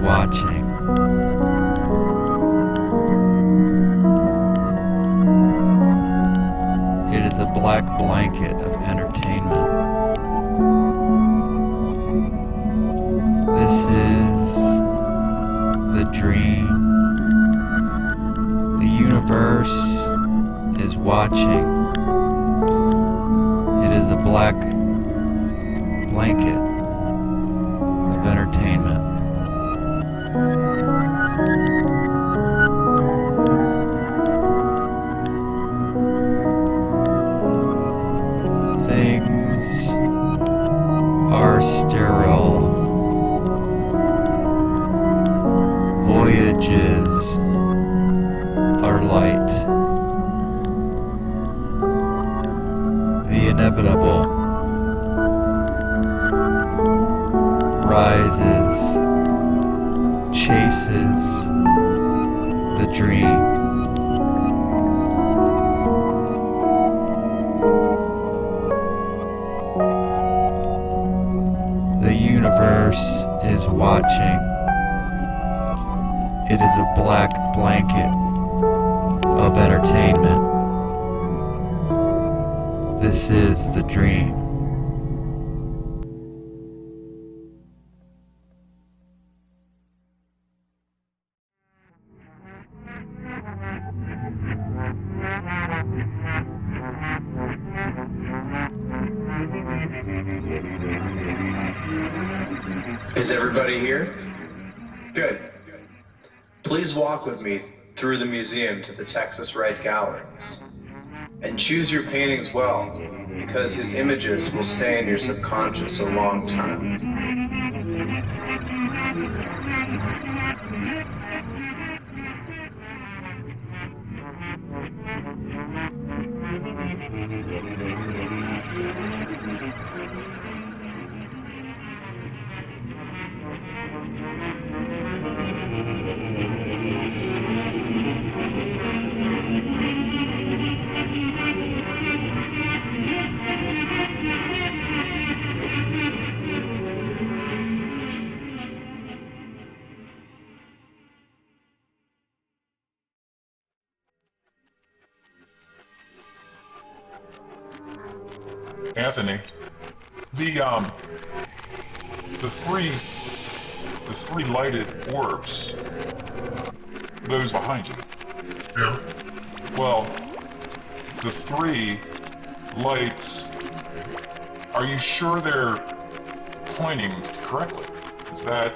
watching. It is a black blanket of entertainment. This is the dream. The universe is watching. It is a black blanket of entertainment. Things are sterile. Voyages are light. The inevitable rises, chases the dream. The universe is watching. It is a black blanket of entertainment. This is the dream. Is everybody here? Good. Please walk with me through the museum to the Texas Red Galleries. And choose your paintings well, because his images will stay in your subconscious a long time. Anthony, the three lighted orbs, those behind you. Yeah. Well, the three lights, are you sure they're pointing correctly? Is that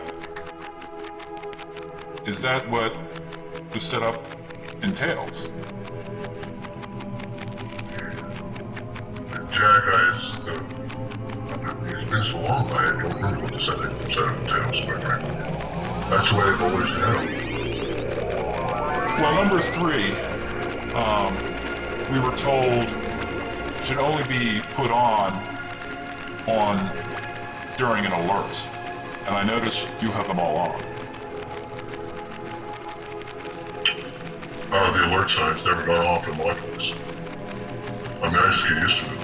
what the setup entails? Jack, it's been so long, I don't remember what the setup entails, quite frankly. That's the way it always has. Well, number three, we were told should only be put on during an alert. And I noticed you have them all on. The alert signs never got off in my place. I mean, I just get used to it.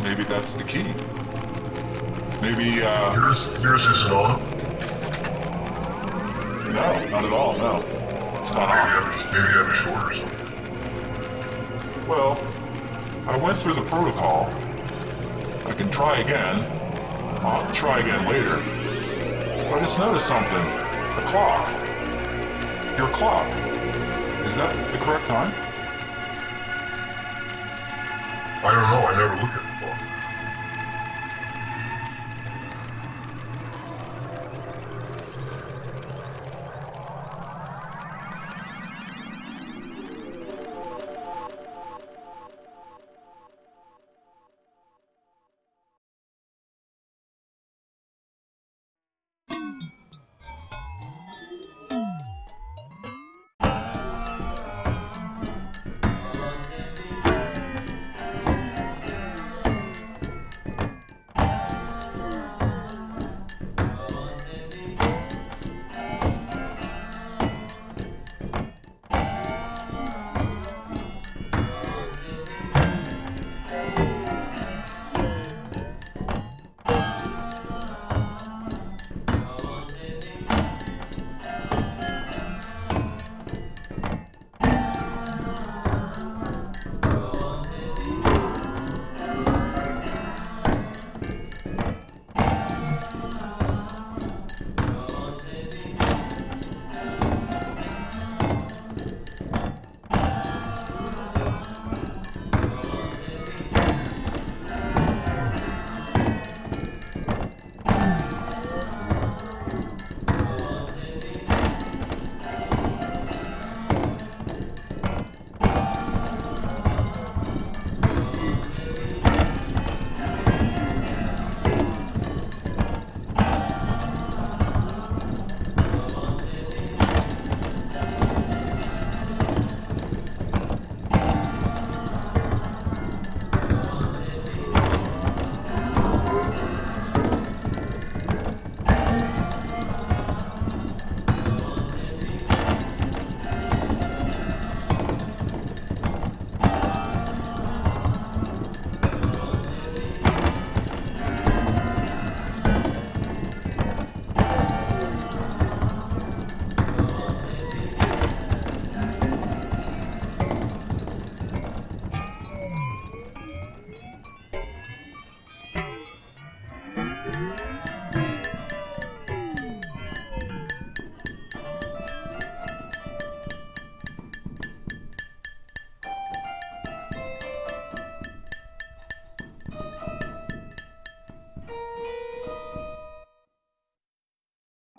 Maybe that's the key. Maybe, Yours isn't on? No, not at all, no. It's not on. Maybe you have a short or something. Well, I went through the protocol. I can try again. I'll have to try again later. But I just noticed something. The clock. Your clock. Is that the correct time? I don't know, I never look at the clock.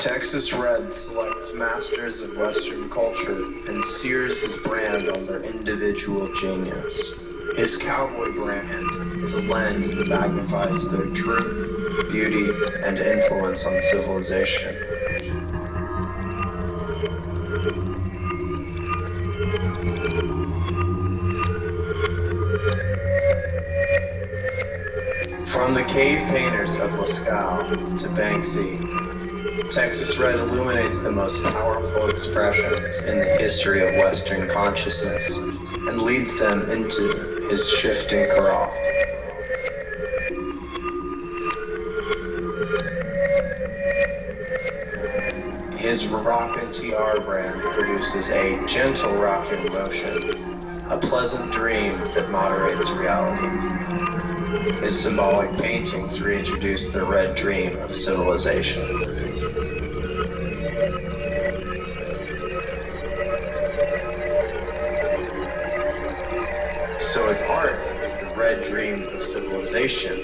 Texas Red selects masters of Western culture and sears his brand on their individual genius. His cowboy brand is a lens that magnifies their truth, beauty, and influence on civilization. From the cave painters of lluksam to Banksy, Texas Red illuminates the most powerful expressions in the history of Western consciousness and leads them into his shifting craft. His rock and TR brand produces a gentle rocking motion, a pleasant dream that moderates reality. His symbolic paintings reintroduce the red dream of civilization. So if art is the red dream of civilization,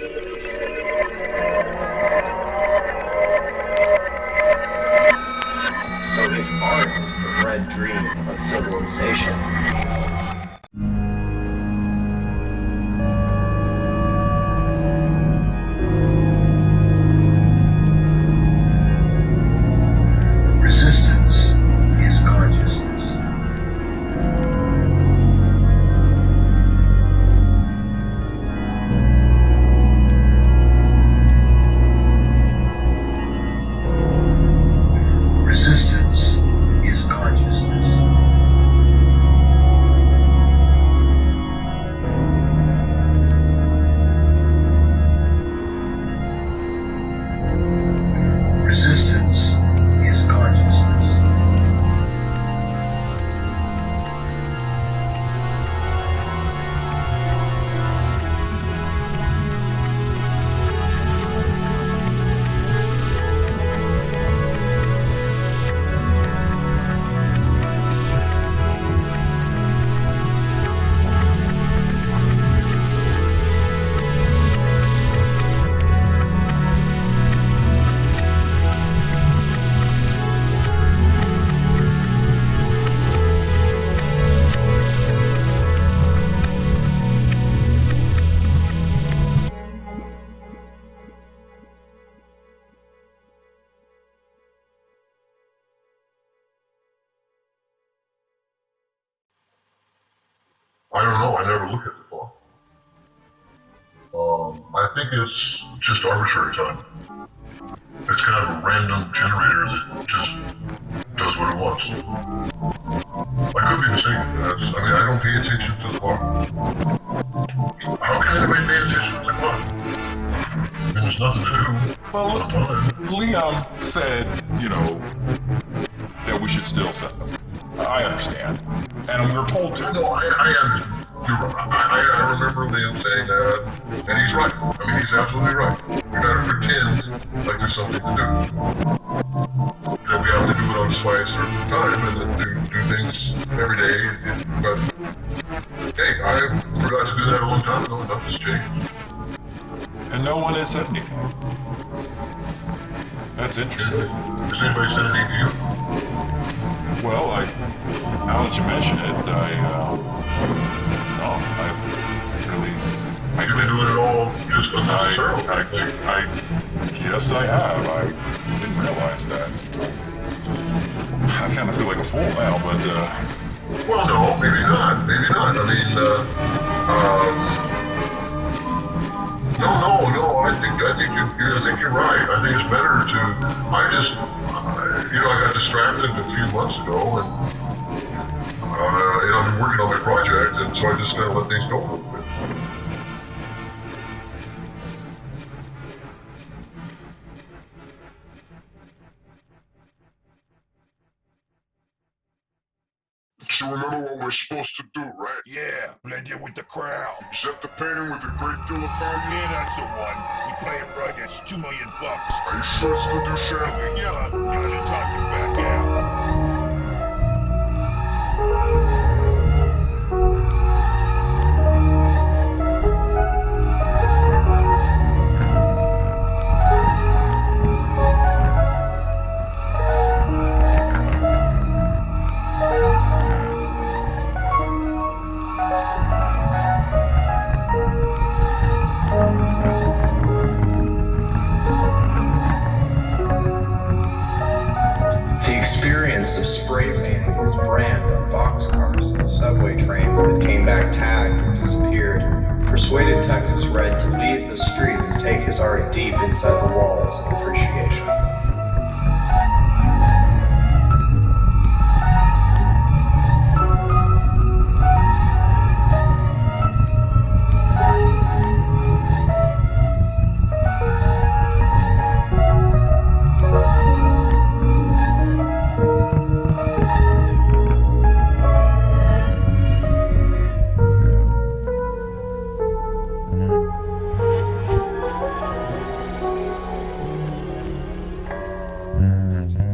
I don't know, I never look at the clock. I think it's just arbitrary time. It's kind of a random generator that just does what it wants. I could be mistaken. I don't pay attention to the clock. How can anybody pay attention to the clock? I mean, there's nothing to do. Well, Liam said, that we should still set them. I understand. And we were told to. No, I remember Liam saying that, and he's right. I mean, he's absolutely right. We gotta pretend like there's something to do. That we have to do it on a certain time, and then do things every day. But, hey, I forgot to do that a long time ago, and nothing's changed. And no one has said anything. That's interesting. Has anybody said anything to you? Well, now that you mention it, You've been doing it all just unnecessarily. I guess I have. I didn't realize that. I kind of feel like a fool now, but, Well, no, maybe not. Maybe not. I mean, no. I think you're right. I think it's better to. I got distracted a few months ago, and I've been working on my project, and so I just gotta let things go a little bit. So remember what we're supposed to do, right? Yeah, blend in with the crowd. Set the painting with a great deal of fun. Yeah, that's the one. We play it right, that's $2 million. Are you sure it's good to share? If you're yelling, now's the time to back out. evidence of spray painting his brand on boxcars and subway trains that came back tagged or disappeared, persuaded Texas Red to leave the street and take his art deep inside the walls of appreciation.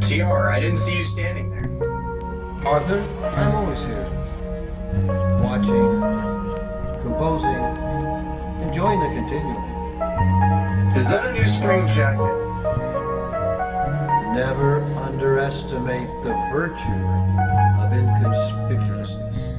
TR, I didn't see you standing there. Arthur, I'm always here. Watching, composing, enjoying the continuum. Is that a new spring jacket? Never underestimate the virtue of inconspicuousness.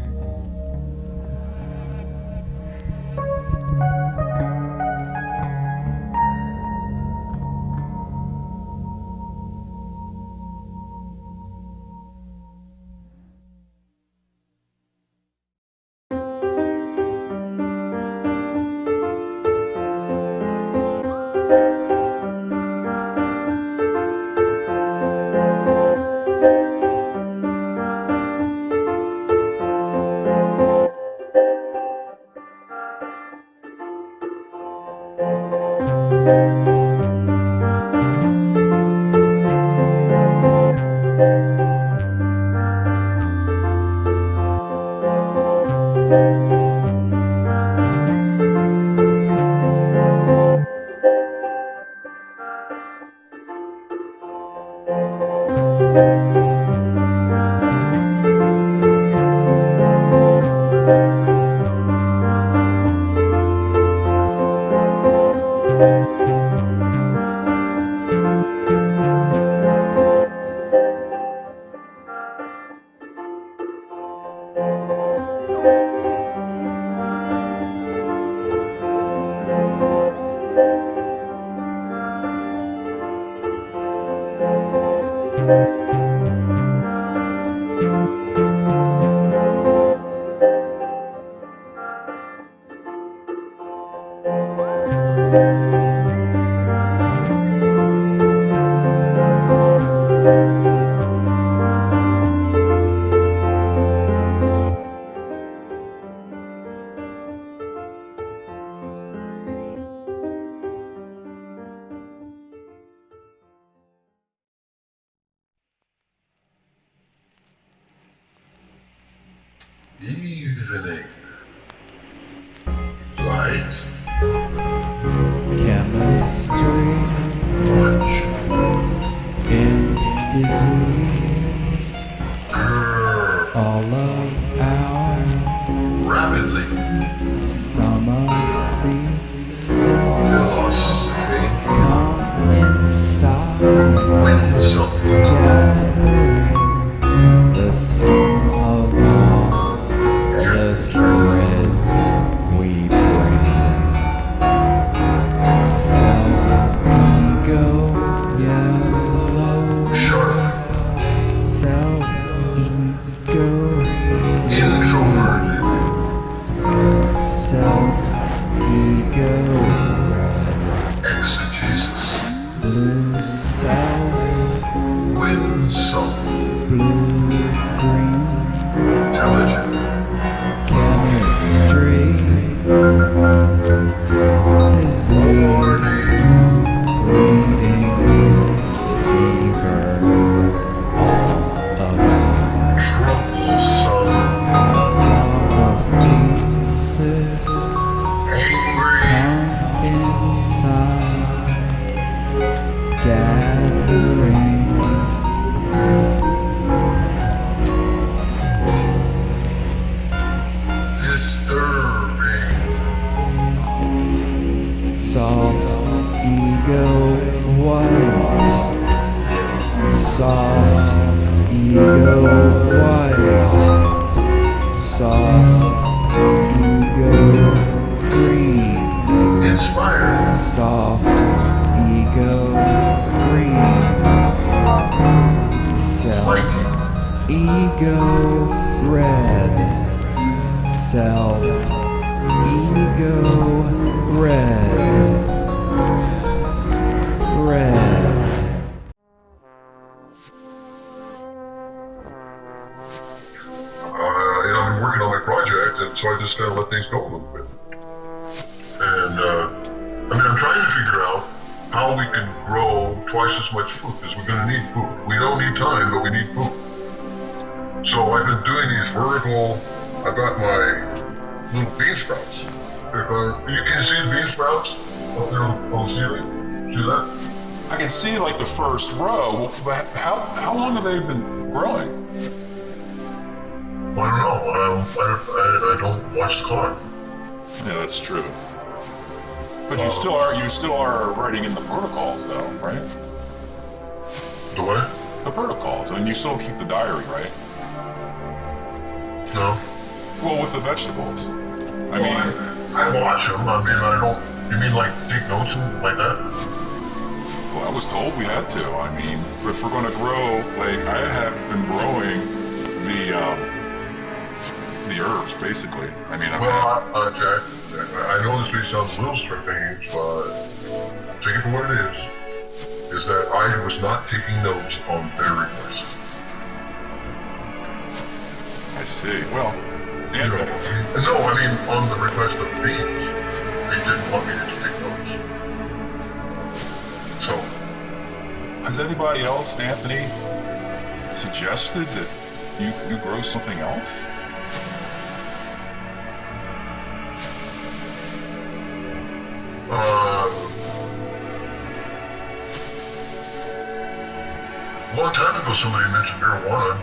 Evening. Light. Chemistry Watch. in disease. Grrr. All about Rapidly. summer thieves. Philosophy. Come inside. Winsome. Gathering the sum of all the threads we bring. Self-ego yellow. Sharp. Self-ego. Introverted. Self-ego. Exegesis. Blue self. Winsome. Blue green. Intelligent. Chemistry. Disease. Bleeding. Fever. All about. Troublesome. Thesis. Angry. Come inside. Gatherings. Disturbing. Soft ego white. Soft ego white. Soft ego green. Inspired. Soft ego green. Self Light. ego red, self, ego red, red. And I've been working on my project, and so I just kind of let things go a little bit. And, I'm trying to figure out how we can grow twice as much food, because we're going to need food. We don't need time, but we need food. So I've been doing these vertical, I've got my little bean sprouts. You can see the bean sprouts up there on the ceiling? See that? I can see like the first row, but how long have they been growing? I don't know. I don't watch the clock. Yeah, that's true. But you still are writing in the protocols though, right? The what? The protocols, and you still keep the diary, right? No. Well, with the vegetables. I watch them. I don't. You mean like take notes and like that? Well, I was told we had to. I mean, if we're going to grow, like I have been growing the herbs, basically. I mean, Jack, I know this may sound a little strange, but take it for what it is that I was not taking notes on their request. I see. Well, Anthony. No, I mean on the request of the beans. They didn't want me to take notes. So. Has anybody else, Anthony, suggested that you grow something else? A long time ago somebody mentioned marijuana.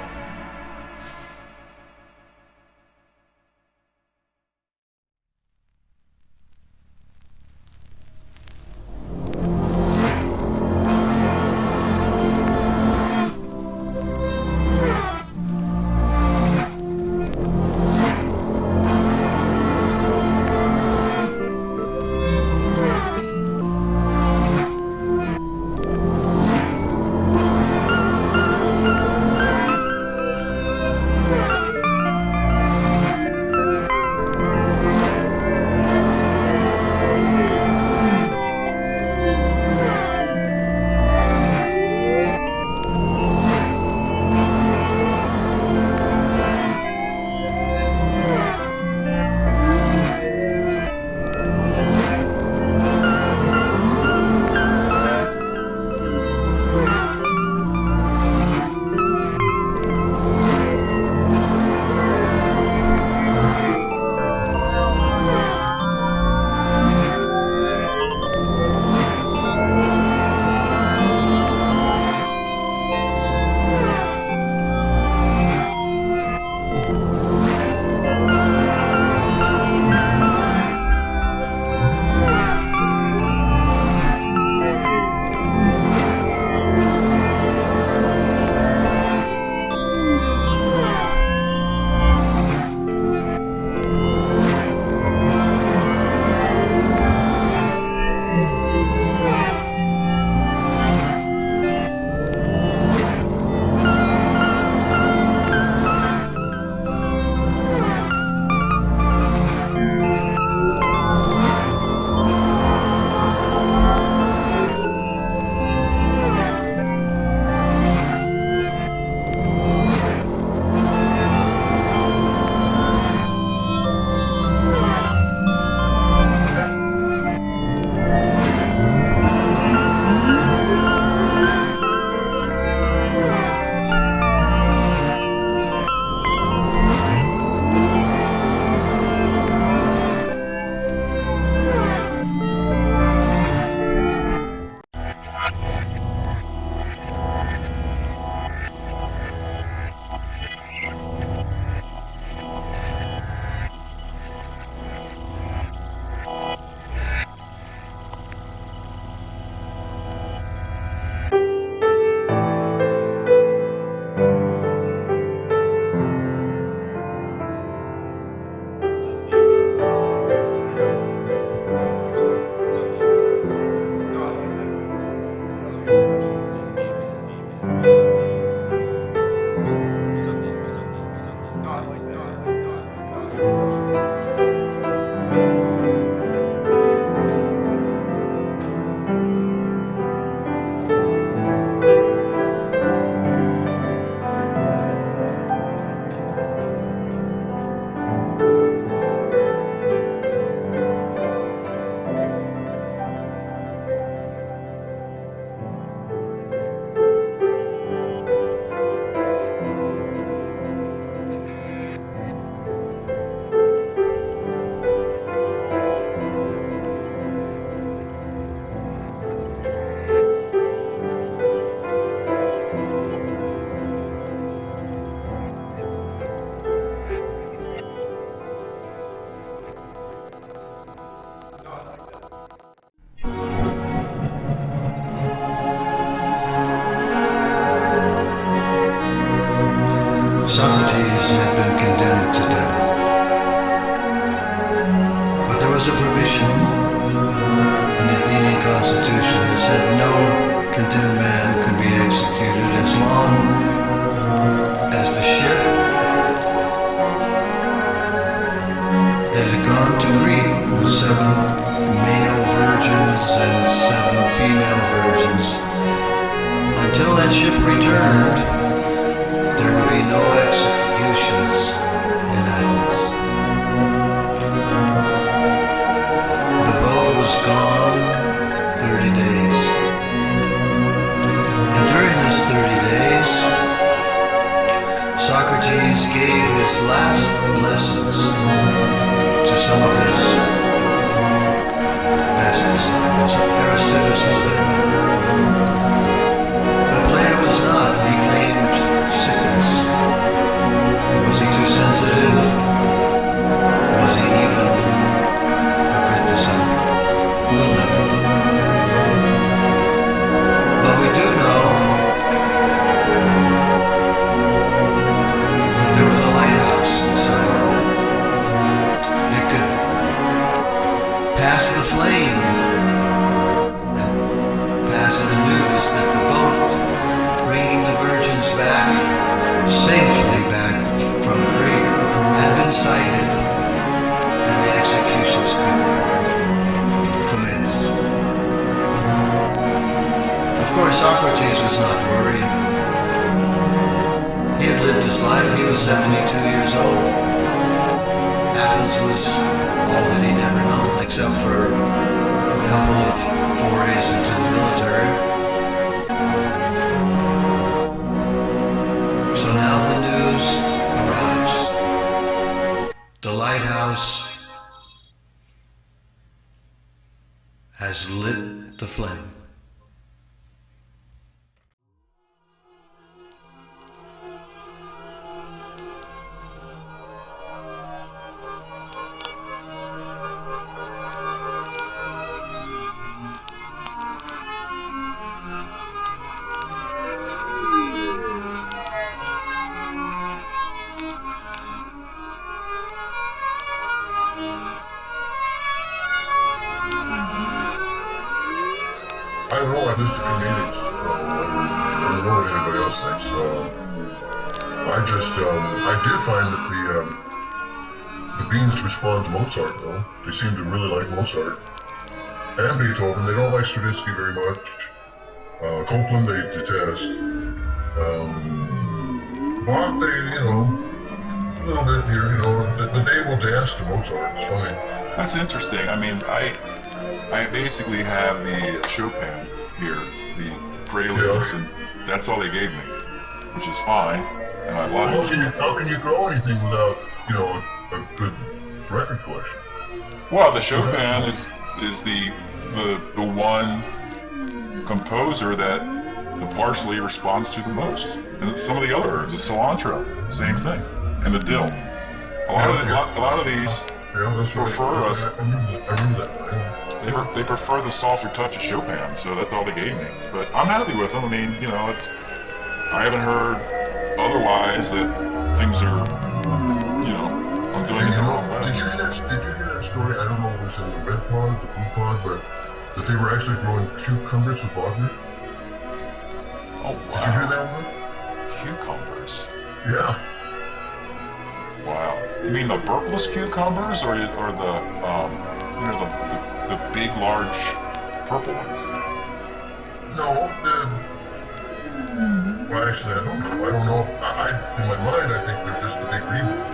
that ship returned, there would be no executions in Athens. The boat was gone 30 days. And during this 30 days, Socrates gave his last lessons to some of his best disciples. Aristippus was there. But Plato was not. He claimed sickness. Was he too sensitive? Was he even a good disciple? We'll never know. But we do know that there was a lighthouse in Siren that could pass the flame and pass the news that the boat bringing the virgins back, safely back from Creem, had been sighted and the executions could commence. Of course, Socrates was not worried. He had lived his life. He was 72 years old. Athens was all that he'd ever known, except for a couple of forays into the military. So now the news arrives. The lighthouse has lit the flame. I don't know, I listen to comedians. I don't know what anybody else thinks. I did find that the Beans respond to Mozart, though. They seem to really like Mozart. And Beethoven. They don't like Stravinsky very much. Copland they detest. Bach, they, a little bit here, but they will dance to Mozart. It's funny. That's interesting. I mean, I basically have the Chopin here, the preludes, and that's all they gave me, which is fine, and I love it. How can you grow anything without, a good record collection? Well, the Chopin is the one composer that the parsley responds to the most, and some of the other, the cilantro, same thing, and the dill. A lot of these prefer us. I remember that. They prefer the softer touch of Chopin, so that's all they gave me. But I'm happy with them. I mean, I haven't heard otherwise that things are, I'm doing it the wrong way. Did you hear that story? I don't know if it was in the Red Pond, the Blue Pond, but that they were actually growing cucumbers with Wagner? Oh, wow. Did you hear that one? Cucumbers. Yeah. Wow. You mean the burpless cucumbers or the big, large purple ones? No, well, actually, I don't know. In my mind, I think they're just the big green ones.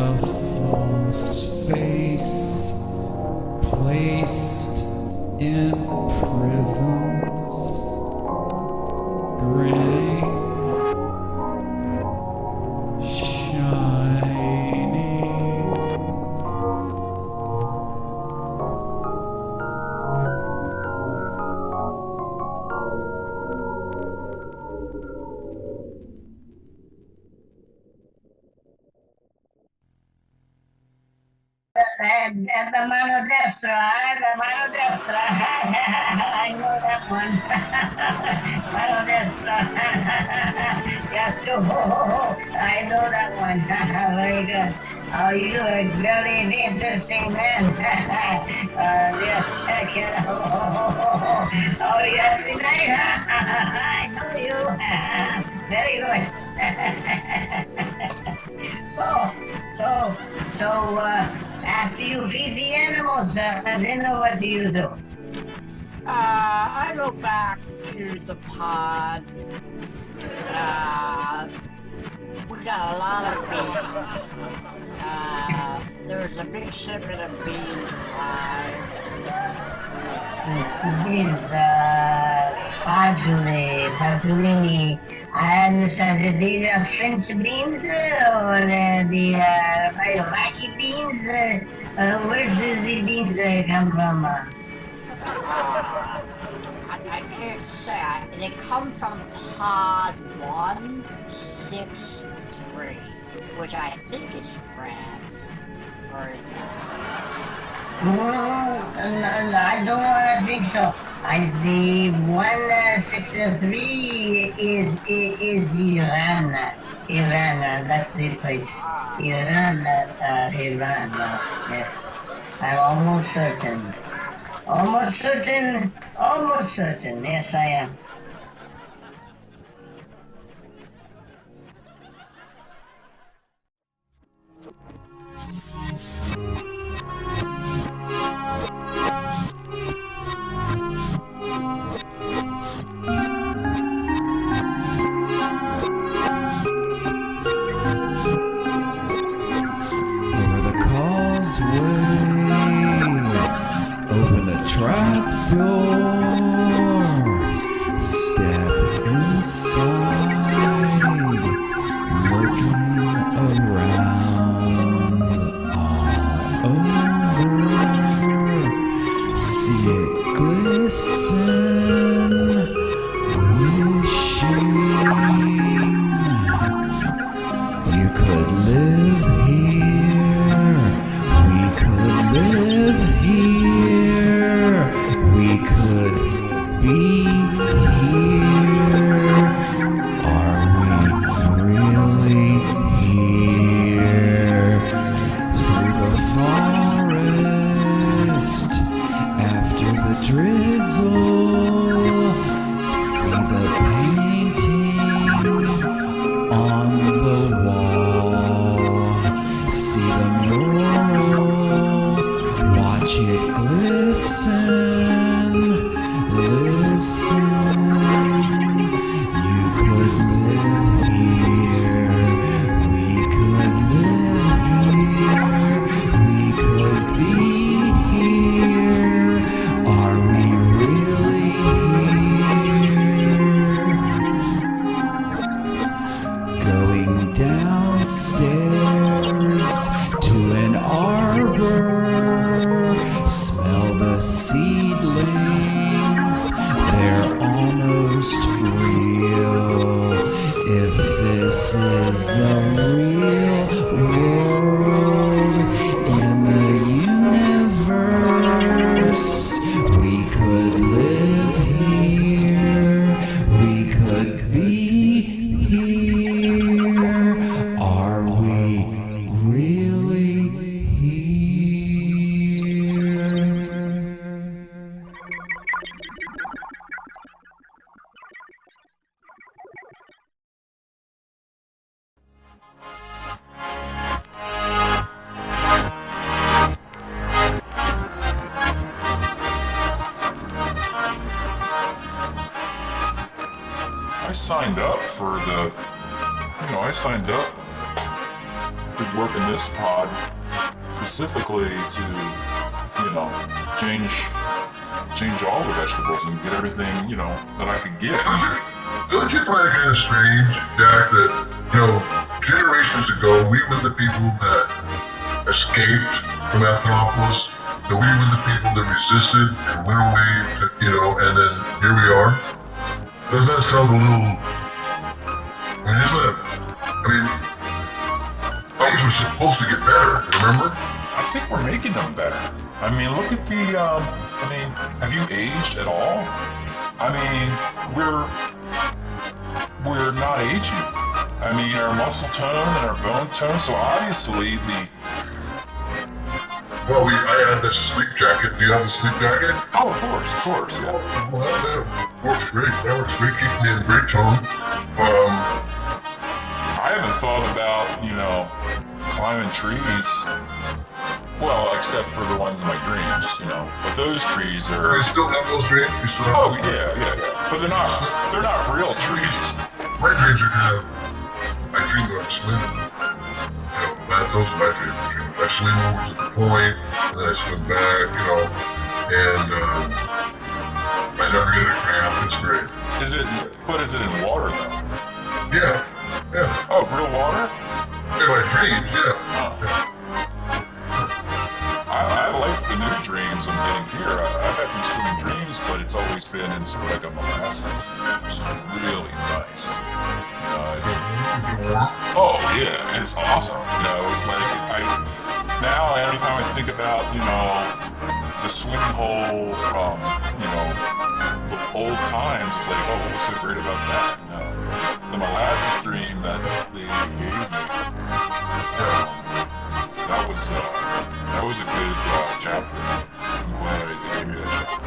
A false face placed in prisms, grinning, shining. The mano destra, the mano destra. I know that one. Mano destra. Yes, I know that one. Very good. Oh, you are very interesting man. Yes, second. Oh, you every night. I know you. Very good. So, after you feed the animals, then what do you do? I go back to the pod. We got a lot of beans. There was a big shipment of beans arrived. Beans, Fajuli. I understand that these are French beans or the Iraqi beans. Where does the beans come from? I can't say. They come from pod 163, which I think is France. Or is that? No, I don't think so. The 163 is Iran. Iran, that's the place. Iran, yes. I'm almost certain. Almost certain. Yes, I am. Open the trap door, step inside, looking around all over, see it glisten, wishing you could live here. We could live here, we could be here. Are we really here? Through the forest, after the drizzle, see the painting on the wall, see the mural, watch it glisten, listen, you could live here, we could live here, we could be here, are we really here? Going downstairs to an arbor, smell the seedlings, they're almost real. If this is a real world in the universe, we could live here, we could be here. Are we really here? I signed up for the, I signed up to working this pod specifically to, change all the vegetables and get everything, that I could get. Don't you find it kind of strange, Jack, that, generations ago, we were the people that escaped from ATHENAPOLIS, that we were the people that resisted and went away, and then here we are? Doesn't that sound a little... things were supposed to get better, remember? I think we're making them better. Look at the, have you aged at all? We're not aging. Our muscle tone and our bone tone, so obviously Well, I had this sleep jacket. Do you have a sleep jacket? Oh, of course, yeah. Well, that works great. That works great, keeps me in great tone. I haven't thought about, climbing trees. Well, except for the ones in my dreams, But those trees are... You still have those dreams? Oh, yeah. But they're not real trees. My dreams are kind of... I dream that I'm swimming. Those are my dreams. I swim over to the point, and then I swim back, and I never get a cramp. It's great. Is it in water, though? Yeah. Oh, real water? In my dreams, yeah. I like the new dreams I'm getting here. I've had some swimming dreams, but it's always been in sort of like a molasses, which is really nice. Oh yeah, it's awesome. It's like now every time I think about the swimming hole from the old times, it's like, oh, what was so great about that? It's the molasses dream that they gave me. That was a good chapter. I'm glad they gave me that chapter.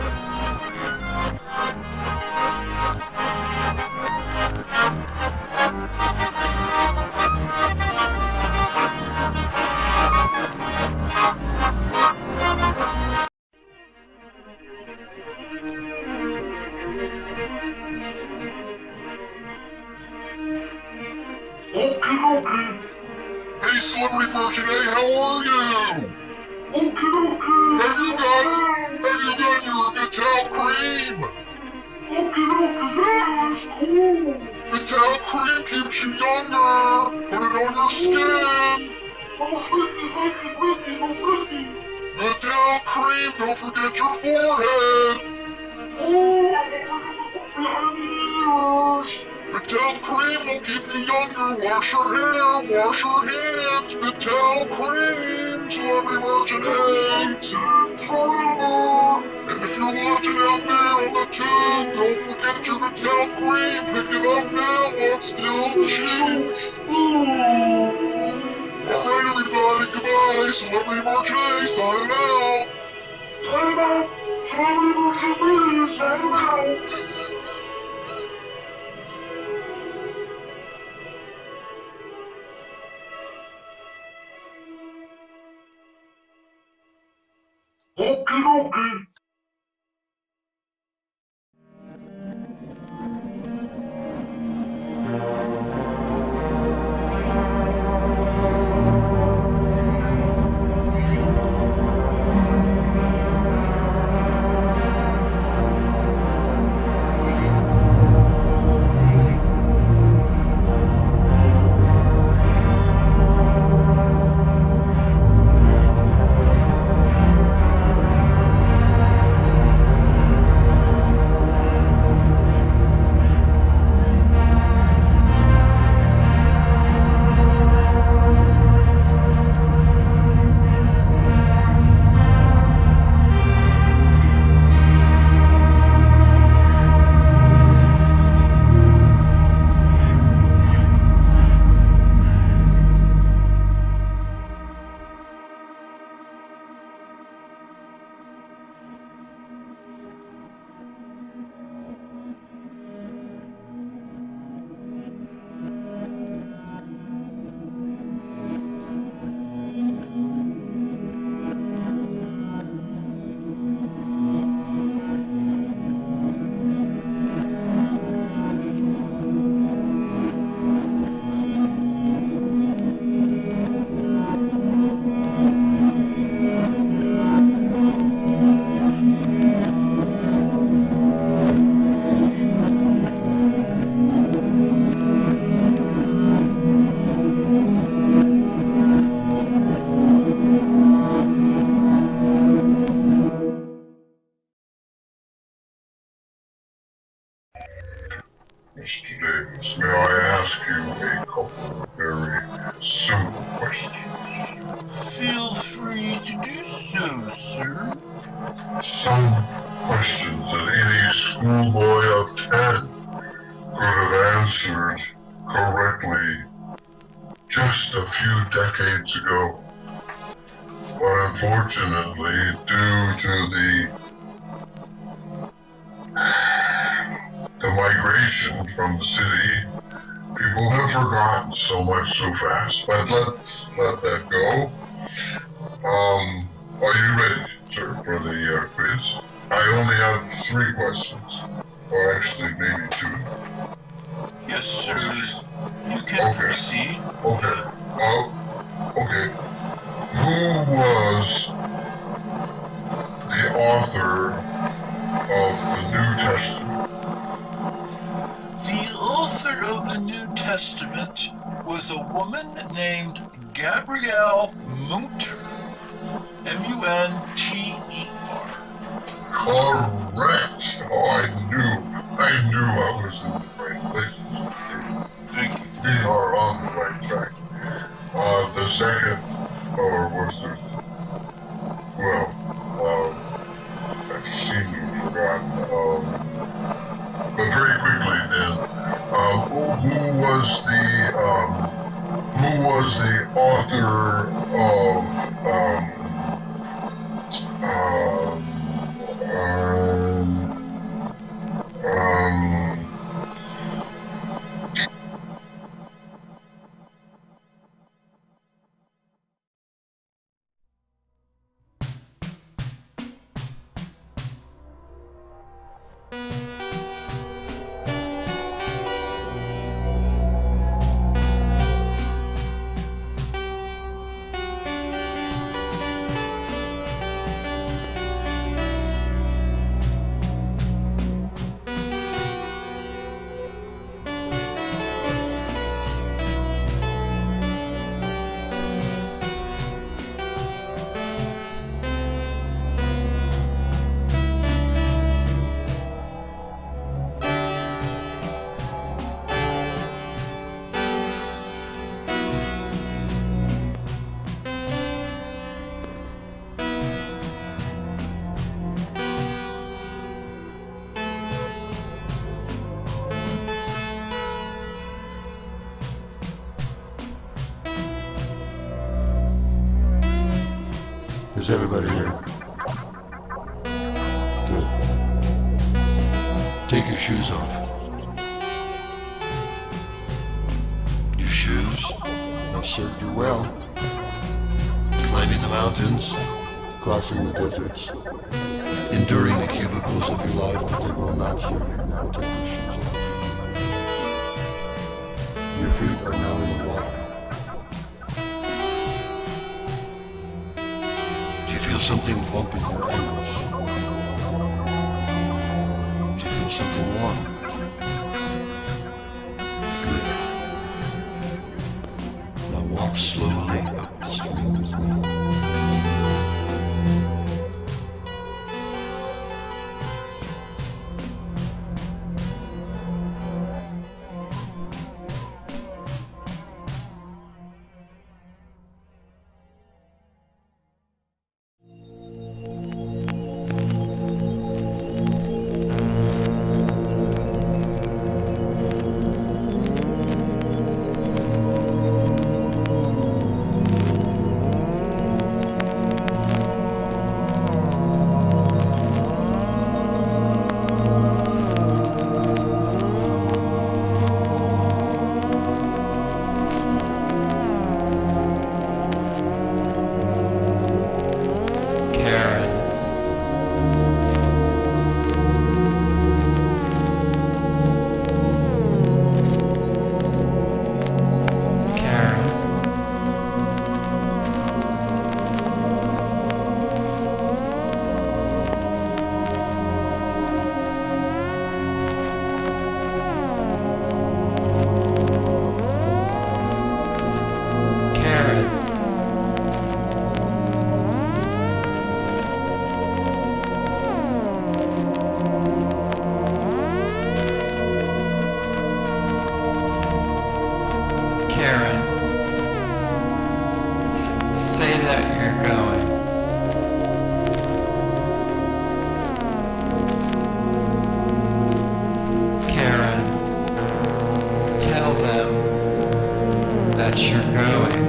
Hey, celebrity merchant, hey, how are you? Have you done your Vital cream? Vital cream keeps you younger. Put it on your skin. Vital cream, don't forget your forehead. Vital cream will keep you younger. Wash your hair, wash your hands. Vital cream, celebrity merchant, hey. And if you're watching out there on the tube, don't forget your Vital cream. Pick it up now while it's still cheap. Alright everybody, goodbye. Celebrity merchant, hey, signing out. Celebrity merchant, hey, signing out. Okay. questions. May I ask you a couple of very simple questions? Feel free to do so, sir. Some questions that any schoolboy of 10 could have answered correctly just a few decades ago. But unfortunately, due to the migration from the city, people have forgotten so much so fast. But let's let that go. Are you ready, sir, for the quiz? I only have 3 questions. Or actually, maybe 2. Yes, sir. You can proceed. Okay. Okay. Who was the author of the New Testament? The author of the New Testament was a woman named Gabrielle Munter. M-U-N-T-E-R. Correct. Oh, I knew I was in the right place. Thank you. We are on the right track. The second, or was there, well, I seem to have forgotten. But very quickly then, who was the author of, Is everybody here? Good. Take your shoes off. Your shoes have served you well. Climbing the mountains, crossing the deserts, enduring the cubicles of your life, but they will not serve you now. Take your shoes off. Your feet are now in the water. Do you feel something bump in your ankles? Do you feel something warm? Good. Now walk slowly up the stream with me. Say that you're going. Karen, tell them that you're going.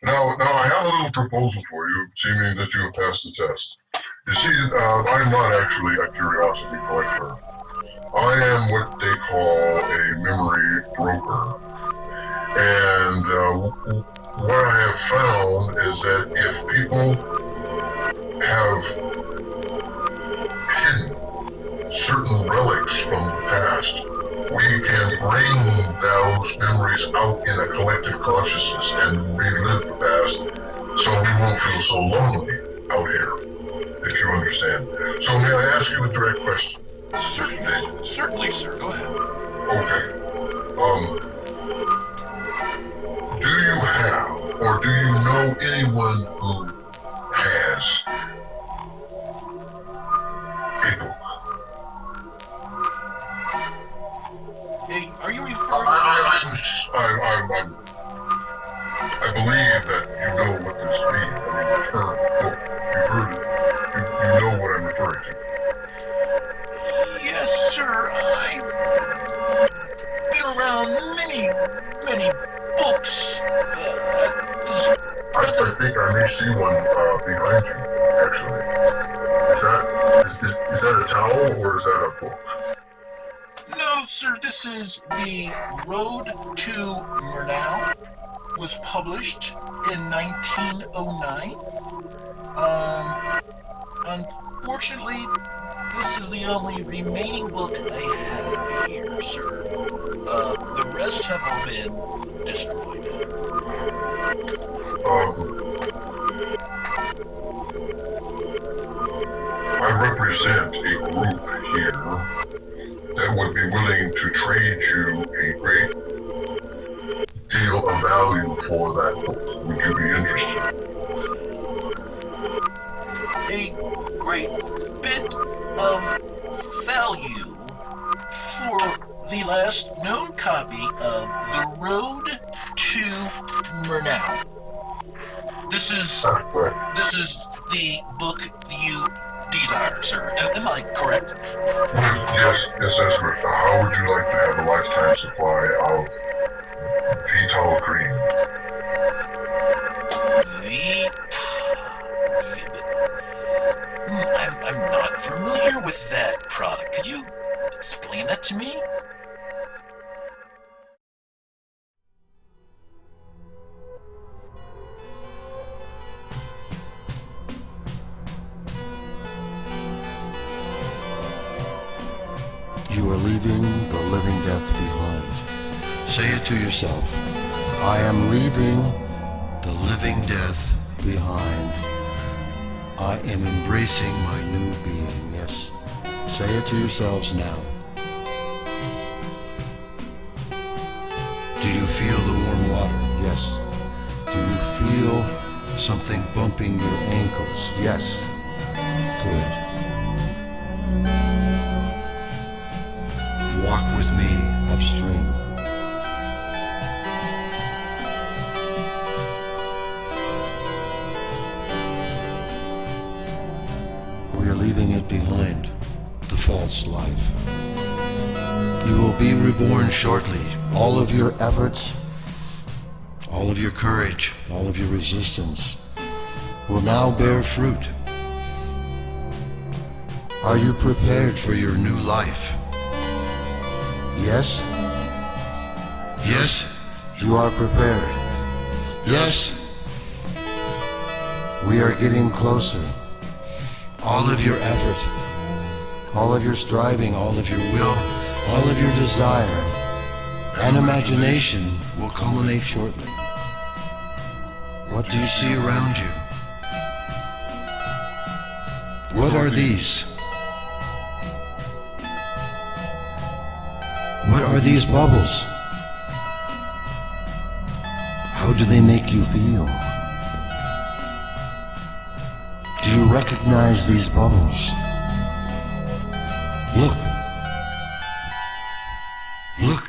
Now I have a little proposal for you, seeming that you have passed the test. You see, I'm not actually a curiosity collector. I am what they call a memory broker. And what I have found is that if people have hidden certain relics from the past, we can bring those memories out in a collective consciousness and relive the past so we won't feel so lonely out here, if you understand. So may I ask you a direct question? Certainly, sir. Go ahead. Okay. Do you have, or do you know anyone who has a book? Hey, are you referring? I believe that you know what this means. I mean, the term book. You've heard it. You know what I'm referring to. Yes, sir. I've been around many books. I think I may see one behind you, actually. Is that a towel or is that a book? No, sir. This is the Road to Murnau. Was published in 1909. Unfortunately, this is the only remaining book I have here, sir. The rest have all been destroyed. I represent a group here that would be willing to trade you a great deal of value for that book. Would you be interested? A great bit of value for the last known copy of The Road to Murnau. This is the book you desire, sir. Am I correct? Yes, that's correct. How would you like to have a lifetime supply of Vital cream? I'm not familiar with that product. Could you explain that to me? You are leaving the living death behind. Say it to yourself. I am leaving the living death behind. I am embracing my new being. Yes. Say it to yourselves now. Do you feel the warm water? Yes. Do you feel something bumping your ankles? Yes. Good. Walk with me upstream. We are leaving it behind, the false life. You will be reborn shortly. All of your efforts, all of your courage, all of your resistance will now bear fruit. Are you prepared for your new life? Yes? Yes, you are prepared. Yes, We are getting closer. All of your effort, all of your striving, all of your will, all of your desire and imagination will culminate shortly. What do you see around you? What are these? What are these bubbles? How do they make you feel? Do you recognize these bubbles? Look. Look.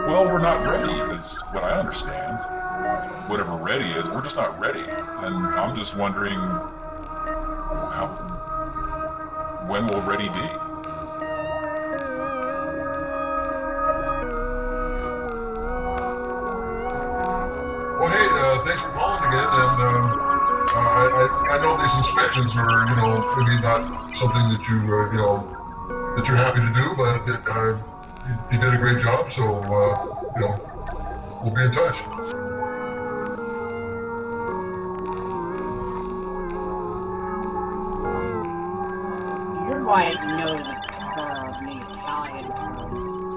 Well, we're not ready, is what I understand. Whatever ready is, we're just not ready. And I'm just wondering when will ready be? Well, hey, thanks for calling again, and I know these inspections are, maybe not something that that you're happy to do, but you did a great job, so, we'll be in touch. You might know the term, the Italian term,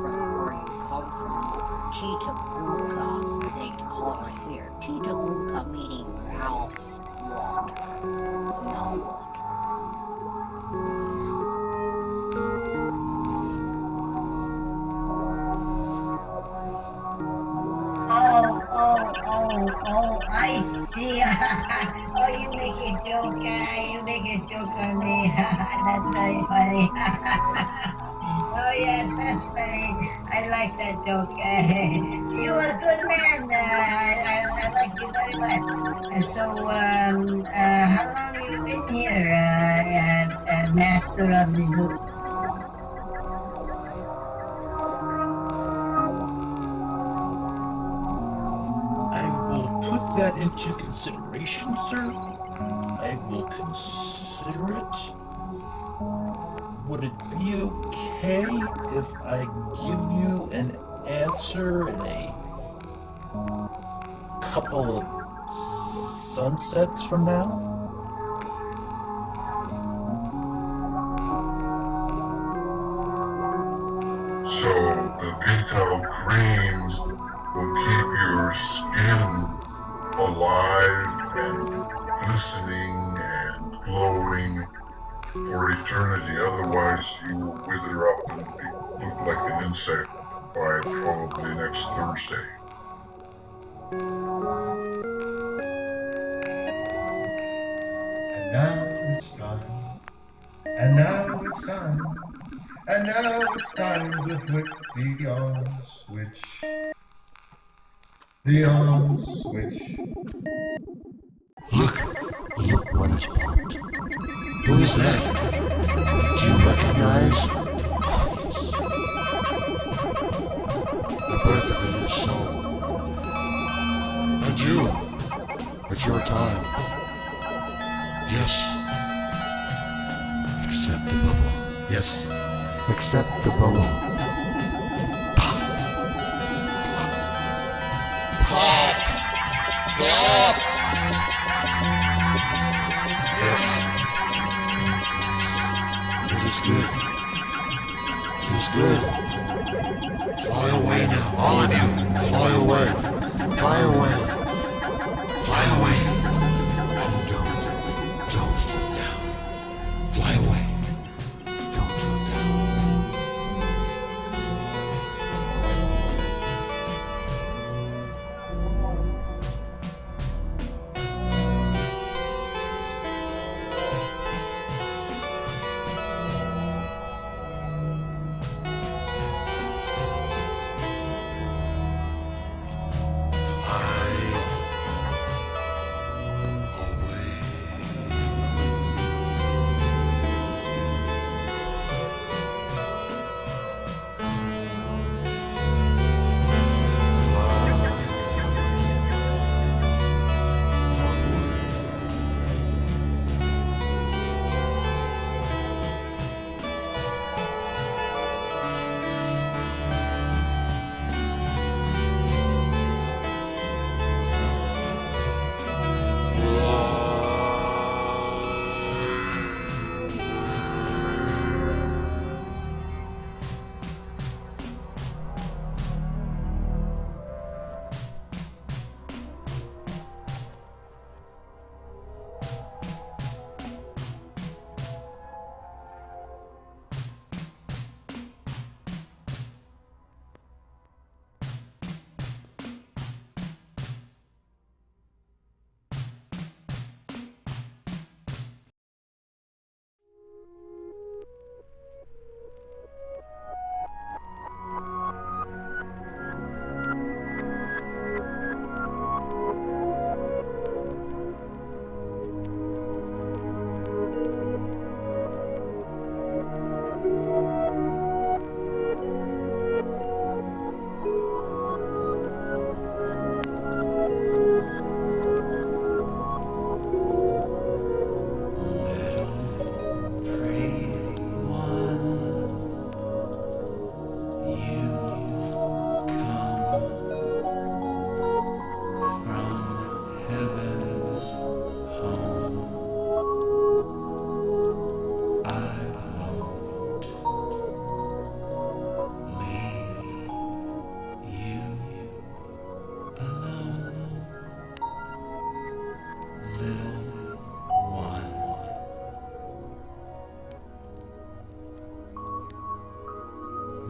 from where you come from, tita buca, they call it here. Tita buca meaning mouth water. Mouth water. Oh, I see. Oh, you make a joke. You make a joke on me. That's very funny. Oh, yes, that's funny. I like that joke. You're a good man. I like you very much. So, how long have you been here, master of the zoo? Put that into consideration, sir. I will consider it. Would it be okay if I give you an answer in a couple of sunsets from now? So, the detailed creams will keep your skin alive and glistening and glowing for eternity. Otherwise, you will wither up and look like an insect by probably next Thursday. And now it's time. And now it's time And now it's time to flick the on switch. The on switch. Look, one is popped. Who is that? Do you recognize? The birth of a new soul. And you, it's your time. Yes. Accept the bubble. Yes. Accept the bubble. Pop. Pop. Pop. Yes. It is good. It is good. Fly away now, all of you. Fly away. Fly away. Fly away. And don't look down. Fly away. Don't look down.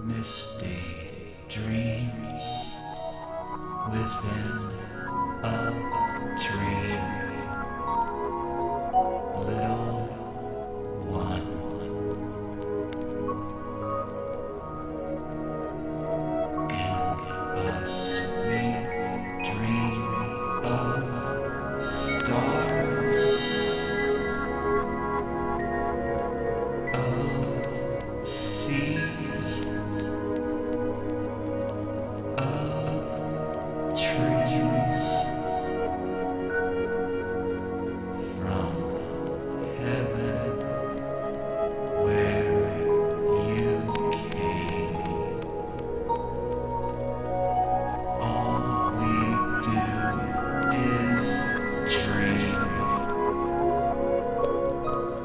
misty dreams within a tree. Little one. In a sweet dream of stars, of seas, of trees, from heaven where you came. All we do is dream.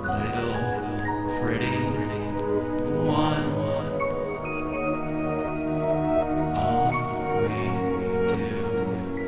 Little pretty one. All we do